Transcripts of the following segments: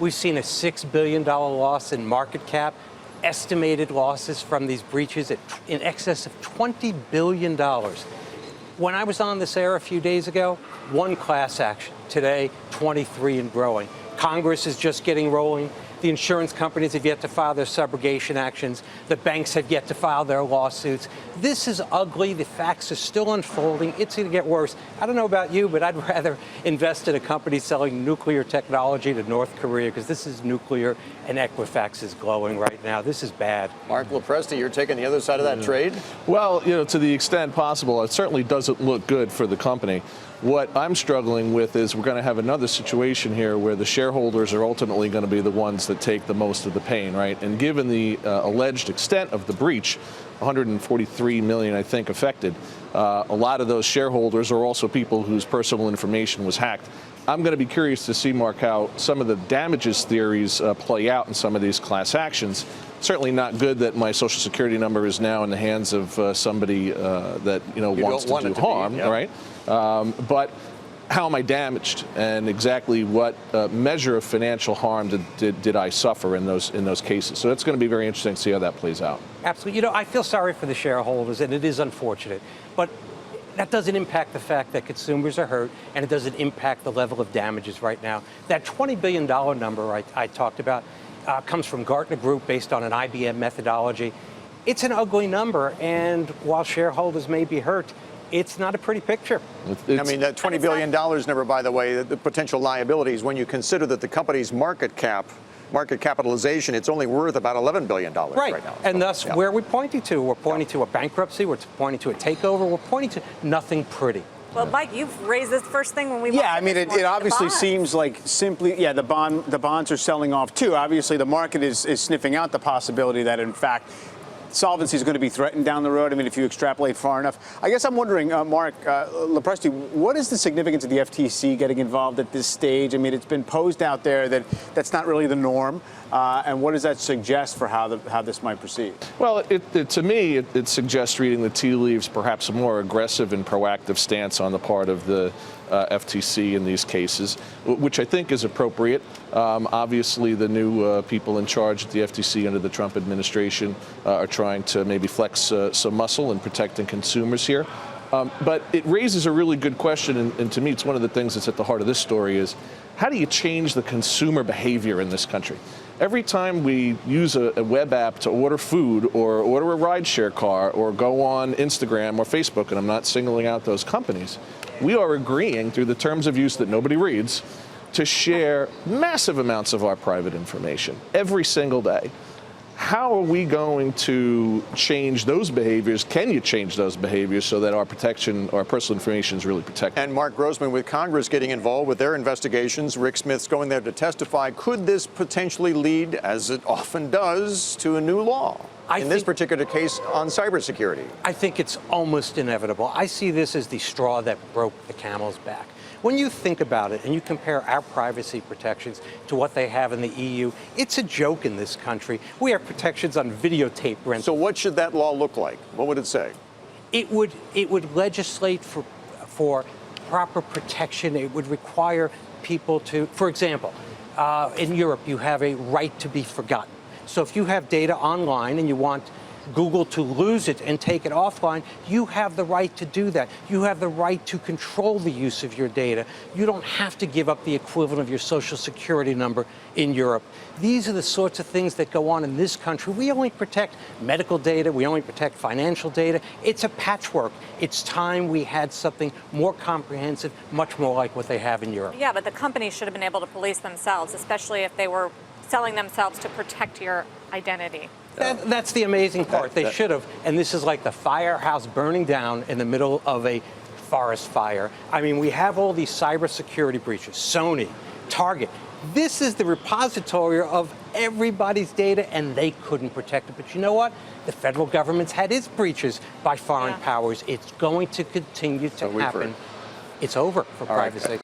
We've seen a $6 billion loss in market cap, estimated losses from these breaches in excess of $20 billion. When I was on this air a few days ago, one class action. Today, 23 and growing. Congress is just getting rolling. The insurance companies have yet to file their subrogation actions. The banks have yet to file their lawsuits. This is ugly. The facts are still unfolding. It's going to get worse. I don't know about you, but I'd rather invest in a company selling nuclear technology to North Korea, because this is nuclear, and Equifax is glowing right now. This is bad. Marc Lopresti, you're taking the other side of that trade? Well, to the extent possible, it certainly doesn't look good for the company. What I'm struggling with is we're going to have another situation here where the shareholders are ultimately going to be the ones that take the most of the pain, right? And given the alleged extent of the breach, 143 million, I think, affected, a lot of those shareholders are also people whose personal information was hacked. I'm going to be curious to see, Mark, how some of the damages theories play out in some of these class actions. Certainly not good that my Social Security number is now in the hands of somebody that wants to do harm, right? But how am I damaged, and exactly what measure of financial harm did I suffer in those cases? So it's going to be very interesting to see how that plays out. Absolutely. I feel sorry for the shareholders, and it is unfortunate, but that doesn't impact the fact that consumers are hurt, and it doesn't impact the level of damages right now. That $20 billion number I talked about comes from Gartner Group, based on an IBM methodology. It's an ugly number, and while shareholders may be hurt, it's not a pretty picture. I mean, that $20 billion number, by the way, the potential liabilities, when you consider that the company's market capitalization, it's only worth about $11 billion right now. And thus, where are we pointing to? We're pointing to a bankruptcy, we're pointing to a takeover, we're pointing to nothing pretty. Well, Mike, you've raised this first thing when we I mean, it obviously seems like simply, the bonds are selling off too. Obviously, the market is sniffing out the possibility that, in fact, solvency is going to be threatened down the road. I mean, if you extrapolate far enough. I guess I'm wondering, Marc Lopresti, what is the significance of the FTC getting involved at this stage? I mean, it's been posed out there that that's not really the norm. And what does that suggest for how this might proceed? Well, to me, it suggests, reading the tea leaves, perhaps a more aggressive and proactive stance on the part of the FTC in these cases, which I think is appropriate. Obviously, the new people in charge at the FTC under the Trump administration are trying to maybe flex some muscle in protecting consumers here. But it raises a really good question, and to me, it's one of the things that's at the heart of this story is, how do you change the consumer behavior in this country? Every time we use a web app to order food or order a rideshare car or go on Instagram or Facebook, and I'm not singling out those companies, we are agreeing through the terms of use that nobody reads to share massive amounts of our private information every single day. How are we going to change those behaviors? Can you change those behaviors so that our personal information is really protected? And Marc Grossman, with Congress getting involved with their investigations, Rick Smith's going there to testify, could this potentially lead, as it often does, to a new law? In this particular case on cybersecurity? I think it's almost inevitable. I see this as the straw that broke the camel's back. When you think about it and you compare our privacy protections to what they have in the EU, it's a joke in this country. We have protections on videotape rental. So what should that law look like? What would it say? It would legislate for proper protection. It would require people to, for example, in Europe, you have a right to be forgotten. So if you have data online and you want Google to lose it and take it offline, you have the right to do that. You have the right to control the use of your data. You don't have to give up the equivalent of your Social Security number in Europe. These are the sorts of things that go on in this country. We only protect medical data. We only protect financial data. It's a patchwork. It's time we had something more comprehensive, much more like what they have in Europe. Yeah, but the companies should have been able to police themselves, especially if they were selling themselves to protect your identity. That's the amazing part. They should have. And this is like the firehouse burning down in the middle of a forest fire. I mean, we have all these cybersecurity breaches. Sony, Target. This is the repository of everybody's data, and they couldn't protect it. But you know what? The federal government's had its breaches by foreign powers. It's going to continue to happen. It's over for privacy.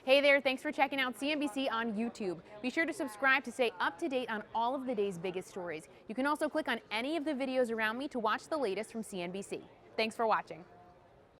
Hey there, thanks for checking out CNBC on YouTube. Be sure to subscribe to stay up to date on all of the day's biggest stories. You can also click on any of the videos around me to watch the latest from CNBC. Thanks for watching.